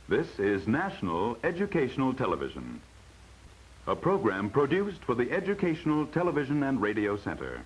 This is National Educational Television, a program produced for the Educational Television and Radio Center.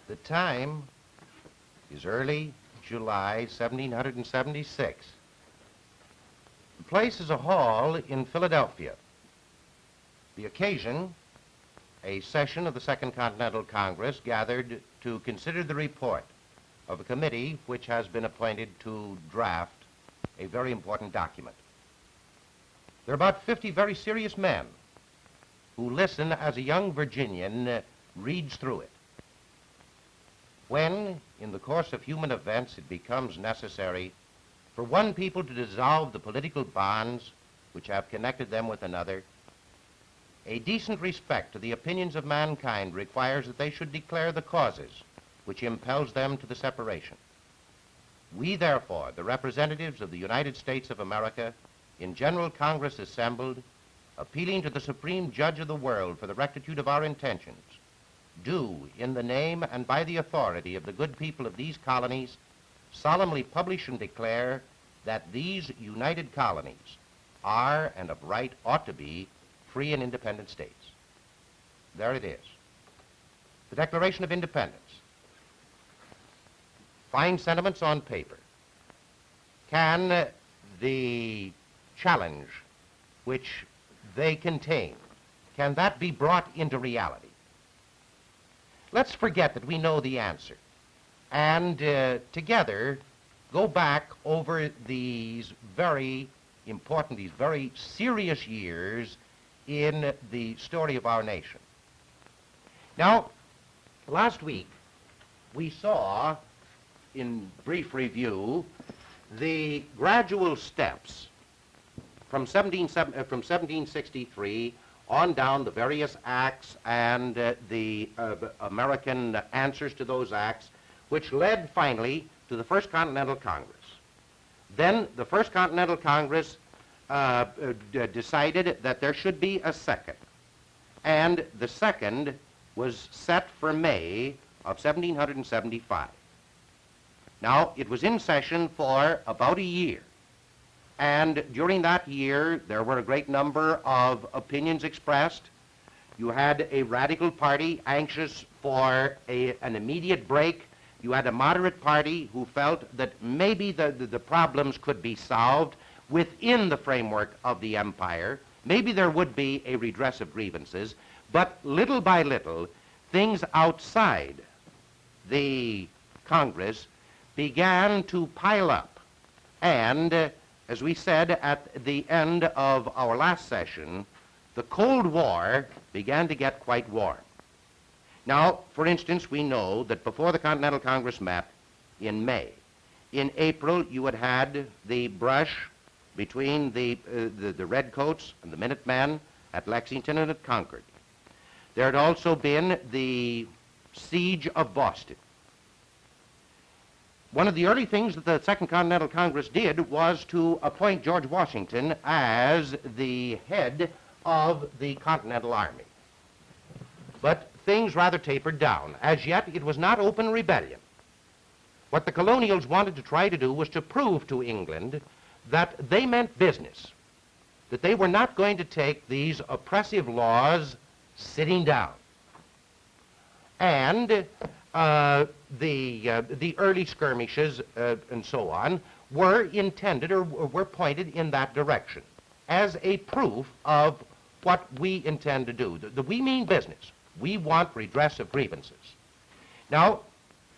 The time is early July 1776. The place is a hall in Philadelphia. The occasion, a session of the Second Continental Congress gathered to consider the report of a committee which has been appointed to draft a very important document. There are about 50 very serious men who listen as a young Virginian reads through it. When, in the course of human events, it becomes necessary for one people to dissolve the political bonds which have connected them with another, a decent respect to the opinions of mankind requires that they should declare the causes which impels them to the separation. We, therefore, the representatives of the United States of America, in General Congress assembled, appealing to the Supreme Judge of the world for the rectitude of our intentions, do, in the name and by the authority of the good people of these colonies, solemnly publish and declare that these united colonies are and of right ought to be free and independent states. There it is. The Declaration of Independence. Fine sentiments on paper. Can the challenge which they contain, can that be brought into reality? Let's forget that we know the answer and together go back over these very important, these very serious years in the story of our nation. Now, last week we saw, in brief review, the gradual steps from 1763 on down the various acts and the American answers to those acts, which led finally to the First Continental Congress. Then the First Continental Congress decided that there should be a second, and the second was set for May of 1775. Now, it was in session for about a year. And during that year, there were a great number of opinions expressed. You had a radical party anxious for an immediate break. You had a moderate party who felt that maybe the problems could be solved within the framework of the empire. Maybe there would be a redress of grievances, but little by little, things outside the Congress began to pile up. And as we said at the end of our last session, the Cold War began to get quite warm. Now, for instance, we know that before the Continental Congress met in May, in April you had the brush between the Redcoats and the Minutemen at Lexington and at Concord. There had also been the siege of Boston. One of the early things that the Second Continental Congress did was to appoint George Washington as the head of the Continental Army. But things rather tapered down. As yet, it was not open rebellion. What the colonials wanted to try to do was to prove to England that they meant business, that they were not going to take these oppressive laws sitting down. And the early skirmishes and so on were intended or were pointed in that direction as a proof of what we intend to do. We mean business. We want redress of grievances. Now,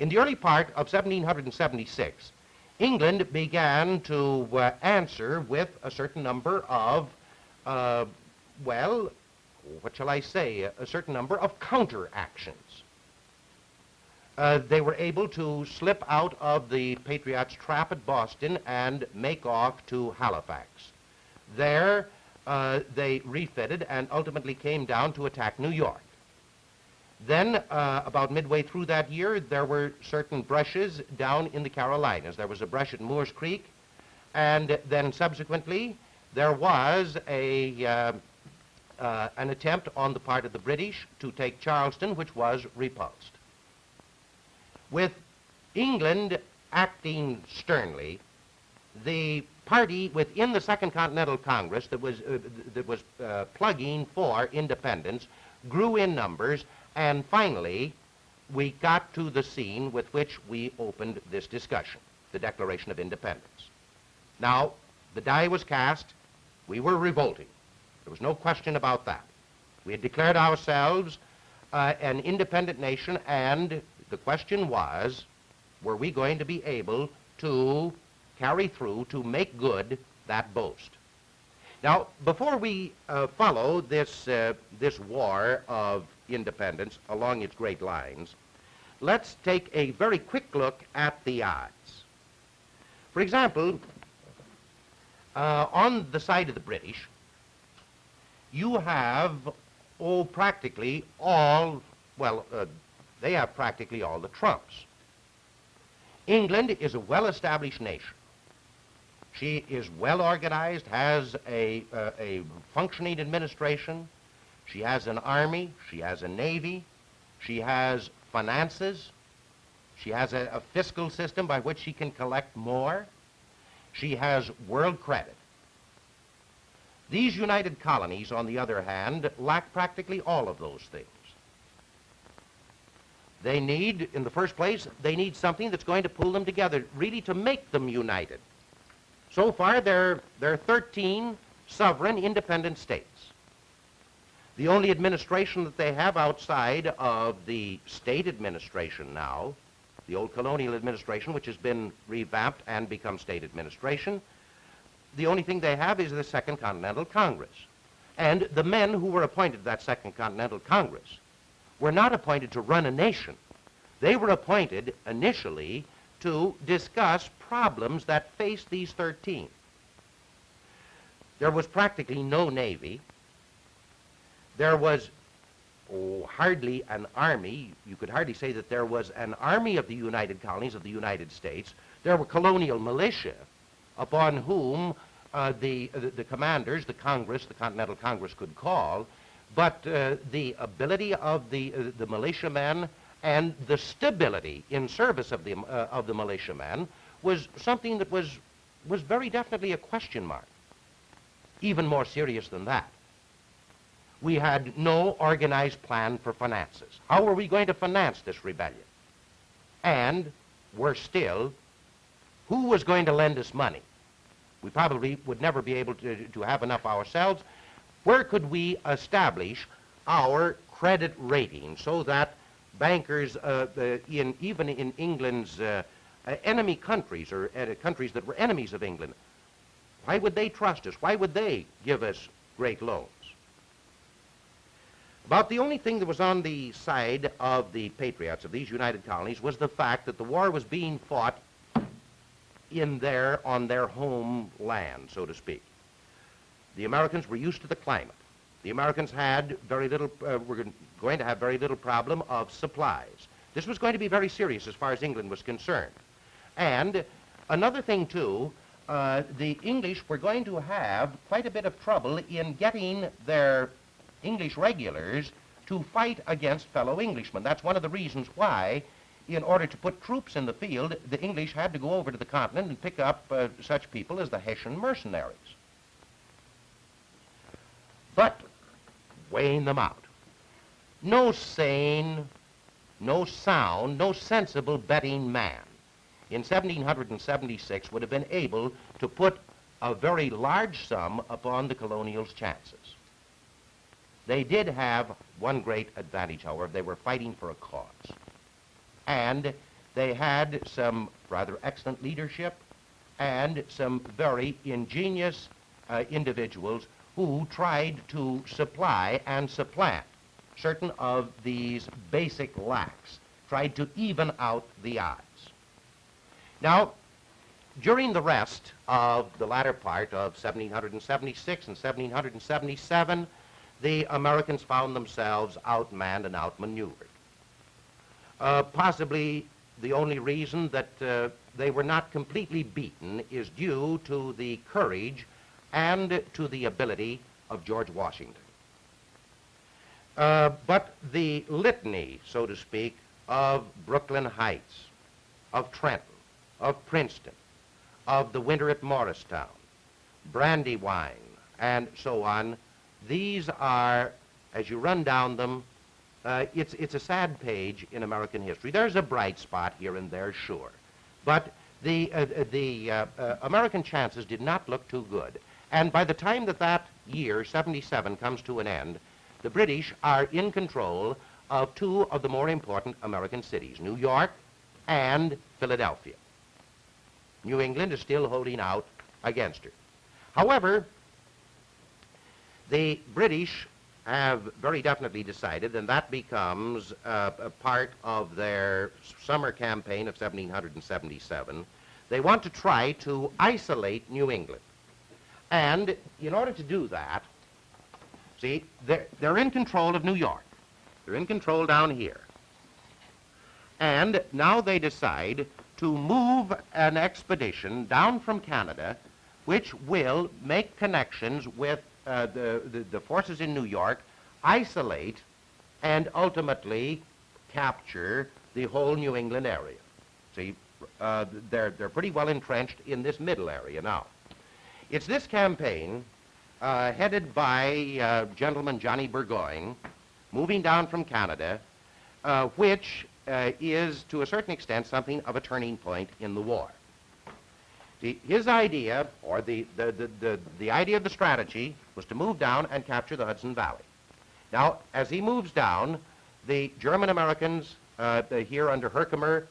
in the early part of 1776, England began to answer with a certain number of, what shall I say, a certain number of counteractions. They were able to slip out of the Patriots' trap at Boston and make off to Halifax. There, they refitted and ultimately came down to attack New York. Then, about midway through that year, there were certain brushes down in the Carolinas. There was a brush at Moores Creek, and then subsequently, there was an attempt on the part of the British to take Charleston, which was repulsed. With England acting sternly, the party within the Second Continental Congress that was plugging for independence grew in numbers, and finally we got to the scene with which we opened this discussion, the Declaration of Independence. Now, the die was cast. We were revolting. There was no question about that. We had declared ourselves an independent nation, and the question was, were we going to be able to carry through, to make good that boast? Now, before we follow this war of independence along its great lines, let's take a very quick look at the odds. For example, on the side of the British, you have, practically all, they have practically all the trumps. England is a well-established nation. She is well organized, has a functioning administration. She has an army. She has a navy. She has finances. She has a fiscal system by which she can collect more. She has world credit. These United Colonies, on the other hand, lack practically all of those things. They need, in the first place, they need something that's going to pull them together, really to make them united. So far, they're 13 sovereign, independent states. The only administration that they have outside of the state administration now, the old colonial administration, which has been revamped and become state administration, the only thing they have is the Second Continental Congress. And the men who were appointed to that Second Continental Congress were not appointed to run a nation. They were appointed initially to discuss problems that faced these 13. There was practically no navy. There was hardly an army. You could hardly say that there was an army of the United Colonies of the United States. There were colonial militia upon whom the commanders, the Congress, the Continental Congress could call, but the ability of the militiamen and the stability in service of the militiamen was something that was very definitely a question mark. Even more serious than that, we had no organized plan for finances. How were we going to finance this rebellion? And, worse still, who was going to lend us money? We probably would never be able to have enough ourselves. Where could we establish our credit rating so that bankers, even in England's enemy countries, or countries that were enemies of England, why would they trust us? Why would they give us great loans? About the only thing that was on the side of the patriots of these United Colonies was the fact that the war was being fought on their homeland, so to speak. The Americans were used to the climate. The Americans had were going to have very little problem of supplies. This was going to be very serious as far as England was concerned. And another thing, too, the English were going to have quite a bit of trouble in getting their English regulars to fight against fellow Englishmen. That's one of the reasons why, in order to put troops in the field, the English had to go over to the continent and pick up such people as the Hessian mercenaries. But, weighing them out, no sane, no sound, no sensible betting man in 1776 would have been able to put a very large sum upon the colonials' chances. They did have one great advantage, however. They were fighting for a cause. And they had some rather excellent leadership and some very ingenious individuals who tried to supply and supplant certain of these basic lacks, tried to even out the odds. Now, during the rest of the latter part of 1776 and 1777, the Americans found themselves outmanned and outmaneuvered. Possibly the only reason that they were not completely beaten is due to the courage and to the ability of George Washington. But the litany, so to speak, of Brooklyn Heights, of Trenton, of Princeton, of the winter at Morristown, Brandywine, and so on, these are, as you run down them, it's a sad page in American history. There's a bright spot here and there, sure. But the American chances did not look too good. And by the time that year, 77, comes to an end, the British are in control of two of the more important American cities, New York and Philadelphia. New England is still holding out against her. However, the British have very definitely decided, and that becomes a part of their summer campaign of 1777, they want to try to isolate New England. And in order to do that, see, they're in control of New York. They're in control down here. And now they decide to move an expedition down from Canada, which will make connections with the forces in New York, isolate, and ultimately capture the whole New England area. See, they're pretty well entrenched in this middle area now. It's this campaign, headed by gentleman Johnny Burgoyne, moving down from Canada, which is, to a certain extent, something of a turning point in the war. See, his idea, or the idea of the strategy, was to move down and capture the Hudson Valley. Now, as he moves down, the German-Americans here under Herkimer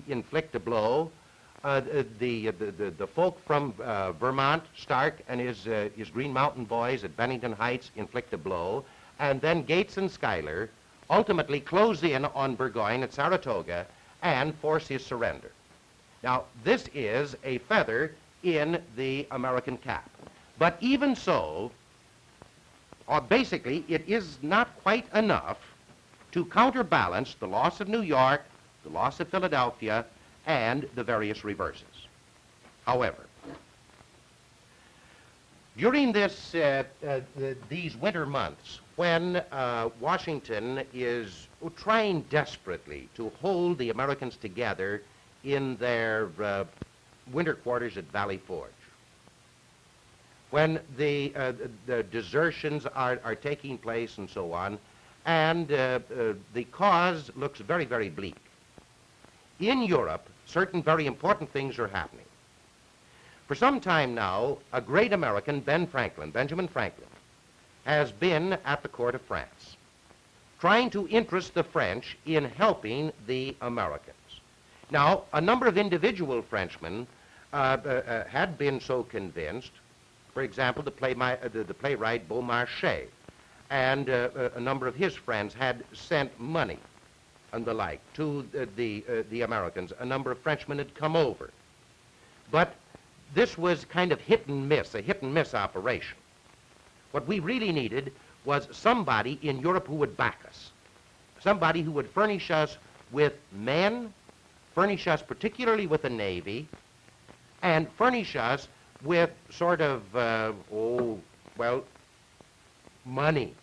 inflict a blow. The folk from Vermont, Stark and his Green Mountain Boys at Bennington Heights inflict a blow. And then Gates and Schuyler ultimately close in on Burgoyne at Saratoga and force his surrender. Now, this is a feather in the American cap. But even so, basically, it is not quite enough to counterbalance the loss of New York, the loss of Philadelphia, and the various reverses. However, during these winter months, when Washington is trying desperately to hold the Americans together in their winter quarters at Valley Forge, when the desertions are taking place and so on, and the cause looks very, very bleak. In Europe, certain very important things are happening. For some time now, a great American, Benjamin Franklin, has been at the court of France, trying to interest the French in helping the Americans. Now, a number of individual Frenchmen had been so convinced. For example, the playwright Beaumarchais and a number of his friends had sent money and the like to the Americans. A number of Frenchmen had come over. But this was kind of hit and miss, a hit and miss operation. What we really needed was somebody in Europe who would back us, somebody who would furnish us with men, furnish us particularly with a navy, and furnish us with sort of, money,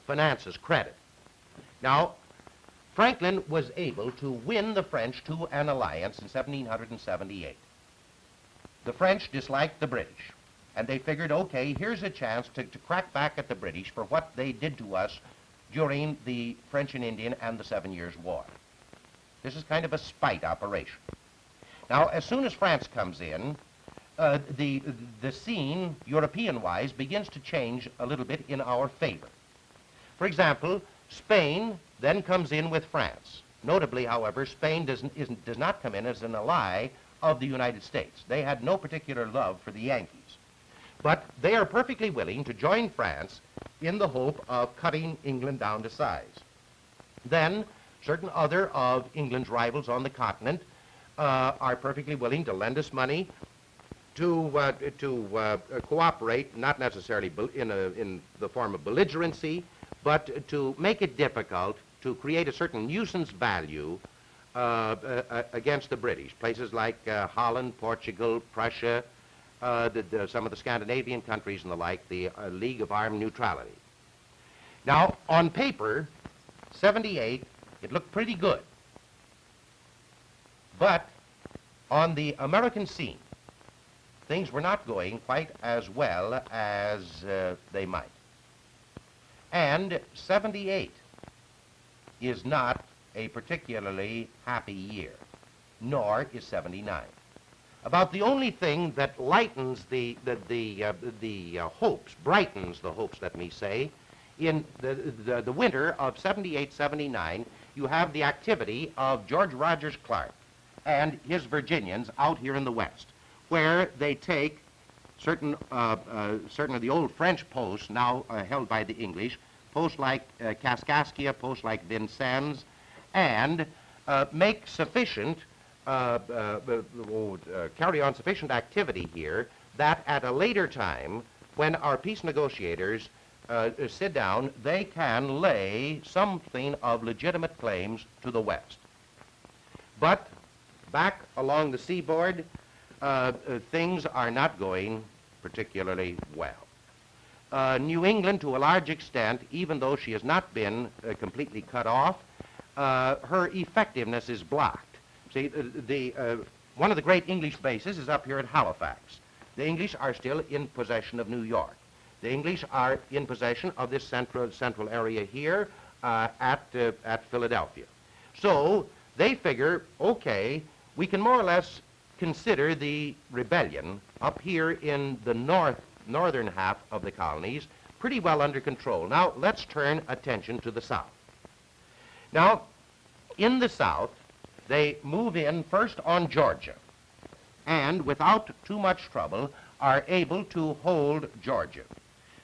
finances, credit. Now, Franklin was able to win the French to an alliance in 1778. The French disliked the British, and they figured, okay, here's a chance to crack back at the British for what they did to us during the French and Indian and the 7 Years' War. This is kind of a spite operation. Now, as soon as France comes in, the scene, European-wise, begins to change a little bit in our favor. For example, Spain then comes in with France. Notably, however, Spain does not come in as an ally of the United States. They had no particular love for the Yankees. But they are perfectly willing to join France in the hope of cutting England down to size. Then certain other of England's rivals on the continent are perfectly willing to lend us money to cooperate, not necessarily in the form of belligerency, but to make it difficult to create a certain nuisance value against the British. Places like Holland, Portugal, Prussia, some of the Scandinavian countries and the like, the League of Armed Neutrality. Now, on paper, 78, it looked pretty good. But on the American scene, things were not going quite as well as they might. And 78 is not a particularly happy year, nor is 79. About the only thing that lightens the hopes, brightens the hopes, let me say, in the winter of 78-79, you have the activity of George Rogers Clark and his Virginians out here in the West, where they take certain of the old French posts now held by the English, posts like Kaskaskia, posts like Vincennes, and make sufficient, carry on sufficient activity here that at a later time, when our peace negotiators sit down, they can lay something of legitimate claims to the West. But back along the seaboard, things are not going particularly well. New England, to a large extent, even though she has not been completely cut off, her effectiveness is blocked. See, one of the great English bases is up here at Halifax. The English are still in possession of New York. The English are in possession of this central area here at Philadelphia. So they figure, okay, we can more or less consider the rebellion up here in the northern half of the colonies pretty well under control. Now let's turn attention to the South. Now, in the South, they move in first on Georgia, and without too much trouble are able to hold Georgia.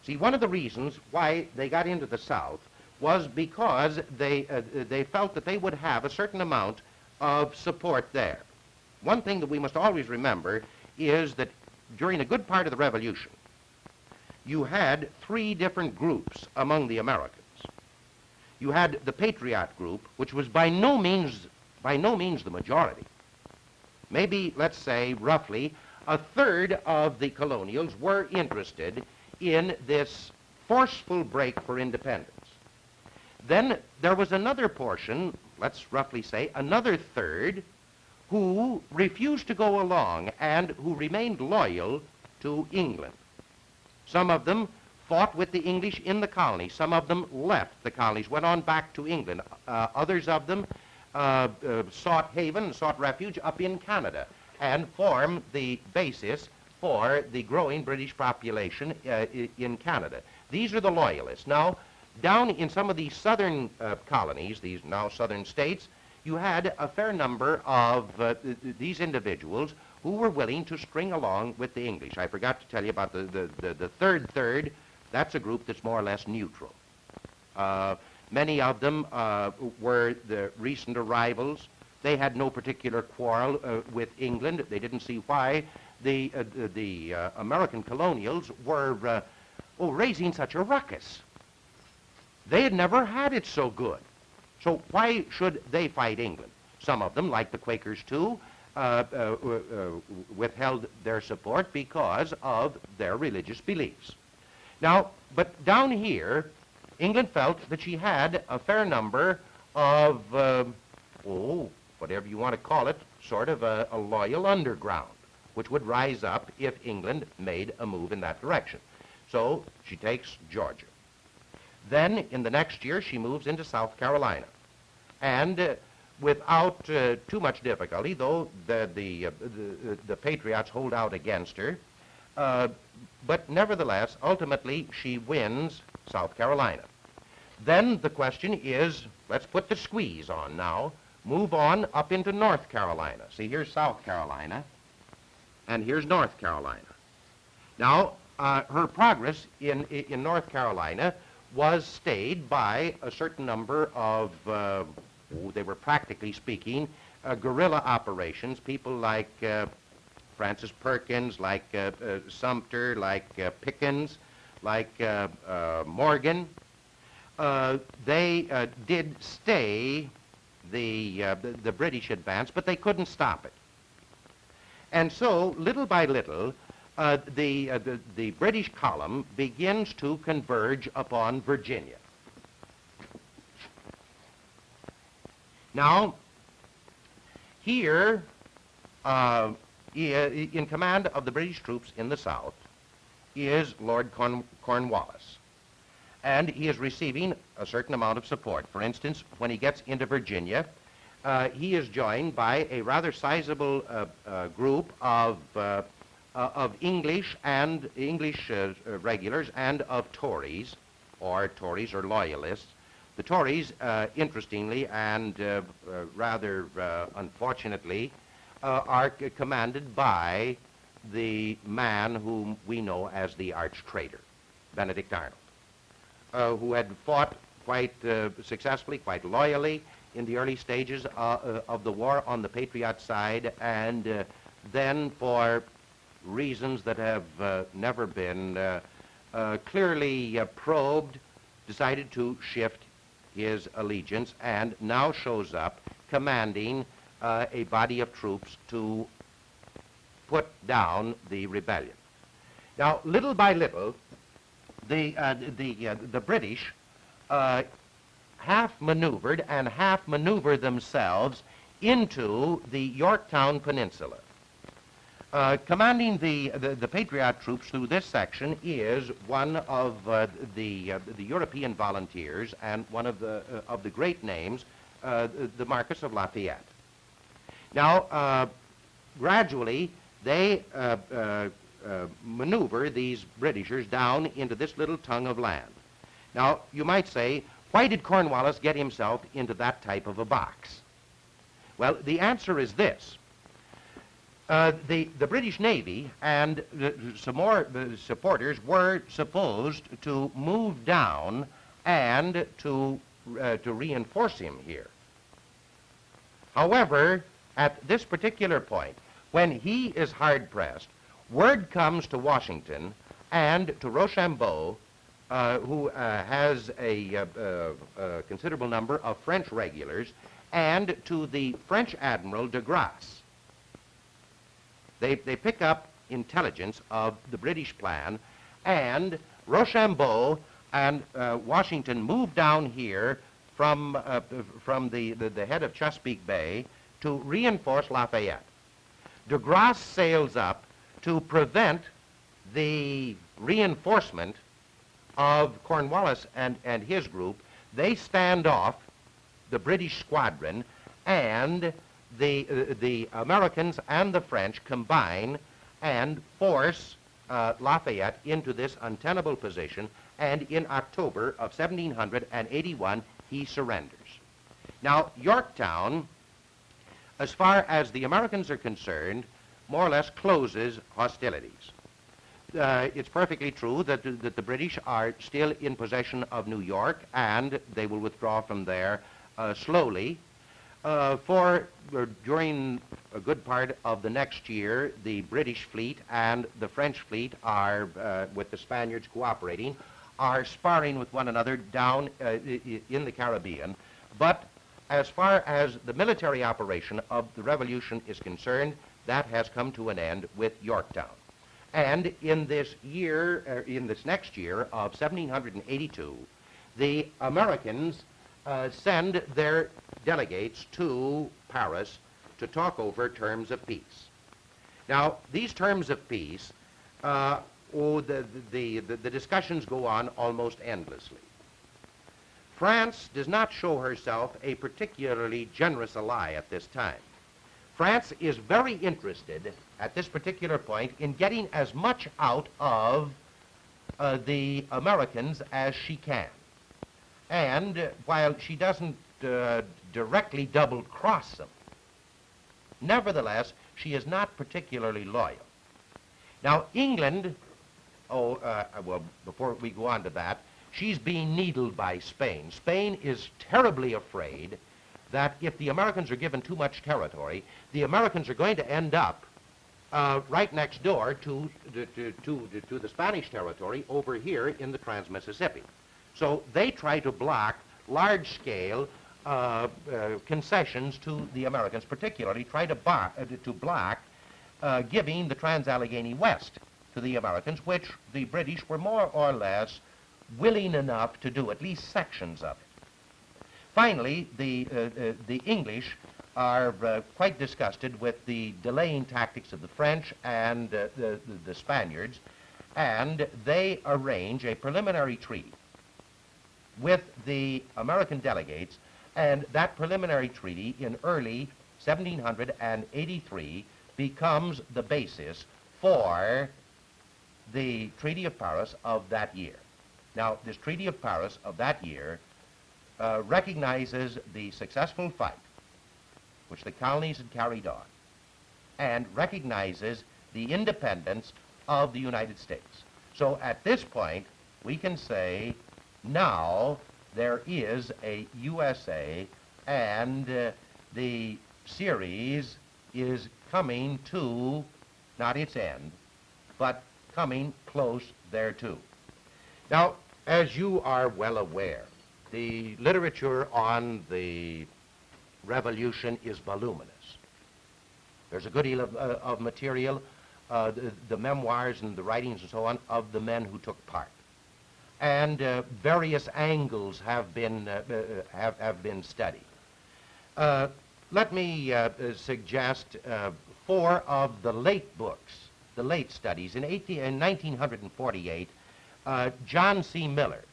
See, one of the reasons why they got into the South was because they felt that they would have a certain amount of support there. One thing that we must always remember is that during a good part of the Revolution, you had three different groups among the Americans. You had the Patriot group, which was by no means the majority. Maybe, let's say, roughly a third of the colonials were interested in this forceful break for independence. Then there was another portion, let's roughly say another third, who refused to go along and who remained loyal to England. Some of them fought with the English in the colonies. Some of them left the colonies, went on back to England. Others of them sought haven, sought refuge up in Canada, and formed the basis for the growing British population in Canada. These are the loyalists. Now, down in some of these southern colonies, these now southern states, you had a fair number of these individuals who were willing to string along with the English. I forgot to tell you about the third. That's a group that's more or less neutral. Many of them were the recent arrivals. They had no particular quarrel with England. They didn't see why the American colonials were raising such a ruckus. They had never had it so good. So why should they fight England? Some of them, like the Quakers too, withheld their support because of their religious beliefs. Now, but down here, England felt that she had a fair number of, whatever you want to call it, sort of a loyal underground, which would rise up if England made a move in that direction. So she takes Georgia. Then, in the next year, she moves into South Carolina. And without too much difficulty, though the Patriots hold out against her, but nevertheless, ultimately, she wins South Carolina. Then the question is, let's put the squeeze on now, move on up into North Carolina. See, here's South Carolina, and here's North Carolina. Now, her progress in North Carolina was stayed by a certain number of, they were practically speaking, guerrilla operations, people like Francis Perkins, like Sumter, like Pickens, like Morgan. They did stay the British advance, but they couldn't stop it. And so, little by little, the British column begins to converge upon Virginia. Now, here, in command of the British troops in the South, is Lord Cornwallis. And he is receiving a certain amount of support. For instance, when he gets into Virginia, he is joined by a rather sizable group of English regulars and of Tories or Loyalists. The Tories, interestingly and rather unfortunately, are commanded by the man whom we know as the arch-traitor, Benedict Arnold, who had fought quite successfully, quite loyally in the early stages of the war on the Patriot side, and then for reasons that have never been clearly probed, decided to shift his allegiance and now shows up commanding a body of troops to put down the rebellion. Now, little by little, the British half maneuvered and half maneuver themselves into the Yorktown Peninsula. Commanding the Patriot troops through this section is one of the European volunteers and one of the great names, the Marquis of Lafayette. Now, gradually, they maneuver these Britishers down into this little tongue of land. Now, you might say, why did Cornwallis get himself into that type of a box? Well, the answer is this. The British Navy and some more supporters were supposed to move down and to reinforce him here. However, at this particular point, when he is hard-pressed, word comes to Washington and to Rochambeau, who has a considerable number of French regulars, and to the French Admiral de Grasse. They pick up intelligence of the British plan, and Rochambeau and Washington move down here from the head of Chesapeake Bay to reinforce Lafayette. De Grasse sails up to prevent the reinforcement of Cornwallis and his group. They stand off the British squadron, and the Americans and the French combine and force Lafayette into this untenable position, and in October of 1781, he surrenders. Now, Yorktown, as far as the Americans are concerned, more or less closes hostilities. It's perfectly true that the British are still in possession of New York, and they will withdraw from there slowly. During a good part of the next year, the British fleet and the French fleet are, with the Spaniards cooperating, are sparring with one another down in the Caribbean. But as far as the military operation of the Revolution is concerned, that has come to an end with Yorktown. And in this year, in this next year of 1782, the Americans send their delegates to Paris to talk over terms of peace. Now, these terms of peace, the discussions go on almost endlessly. France does not show herself a particularly generous ally at this time. France is very interested at this particular point in getting as much out of the Americans as she can. And while she doesn't directly double-cross them, nevertheless, she is not particularly loyal. Now, England Well, before we go on to that, she's being needled by Spain. Spain is terribly afraid that if the Americans are given too much territory, the Americans are going to end up right next door to the Spanish territory over here in the Trans-Mississippi. So they try to block large-scale concessions to the Americans, particularly try to block giving the Trans-Allegheny West to the Americans, which the British were more or less willing enough to do, at least sections of it. Finally, the English are quite disgusted with the delaying tactics of the French and the Spaniards, and they arrange a preliminary treaty with the American delegates, and that preliminary treaty in early 1783 becomes the basis for the Treaty of Paris of that year. Now, this Treaty of Paris of that year recognizes the successful fight which the colonies had carried on and recognizes the independence of the United States. So at this point, we can say now there is a USA, and the series is coming to, not its end, but coming close thereto. Now, as you are well aware, the literature on the Revolution is voluminous. There's a good deal of material, the memoirs and the writings and so on of the men who took part. And various angles have been studied. Let me suggest 4 of the late books, the late studies. In 1948, John C. Miller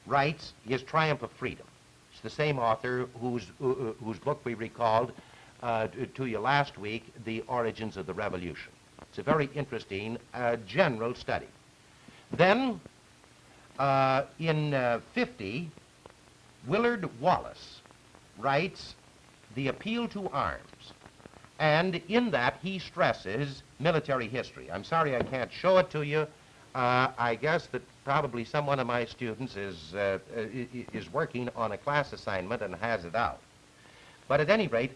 writes his Triumph of Freedom. It's the same author whose book we recalled to you last week, The Origins of the Revolution. It's a very interesting general study. Then, in 50, Willard Wallace writes The Appeal to Arms, and in that he stresses military history. I'm sorry I can't show it to you. I guess that probably some one of my students is working on a class assignment and has it out. But at any rate,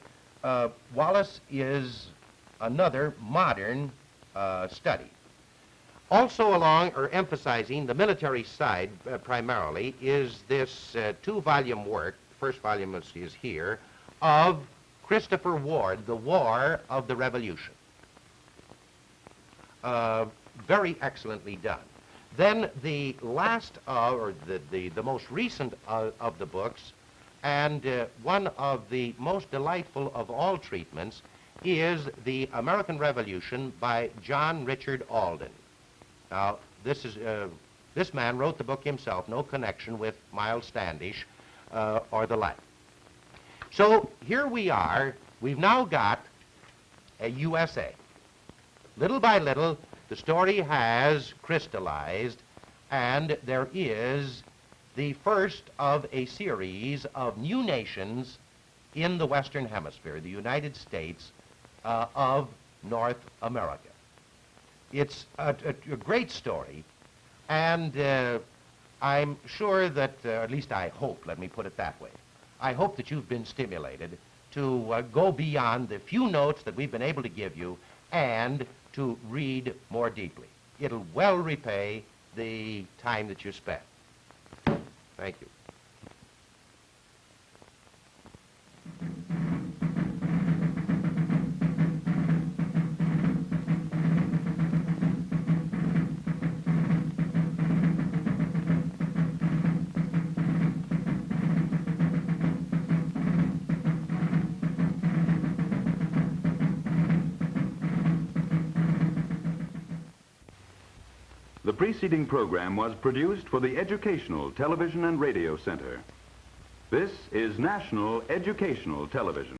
Wallace is another modern study. Also along, or emphasizing the military side primarily, is this 2-volume work, first volume is here, of Christopher Ward, The War of the Revolution. Very excellently done. Then the last, or the most recent of the books, and one of the most delightful of all treatments, is The American Revolution by John Richard Alden. Now, this man wrote the book himself, no connection with Miles Standish or the like. So here we are. We've now got a USA. Little by little, the story has crystallized, and there is the first of a series of new nations in the Western Hemisphere, the United States of North America. It's a great story, and I'm sure that, at least I hope, let me put it that way, I hope that you've been stimulated to go beyond the few notes that we've been able to give you and to read more deeply. It'll well repay the time that you spent. Thank you. The preceding program was produced for the Educational Television and Radio Center. This is National Educational Television.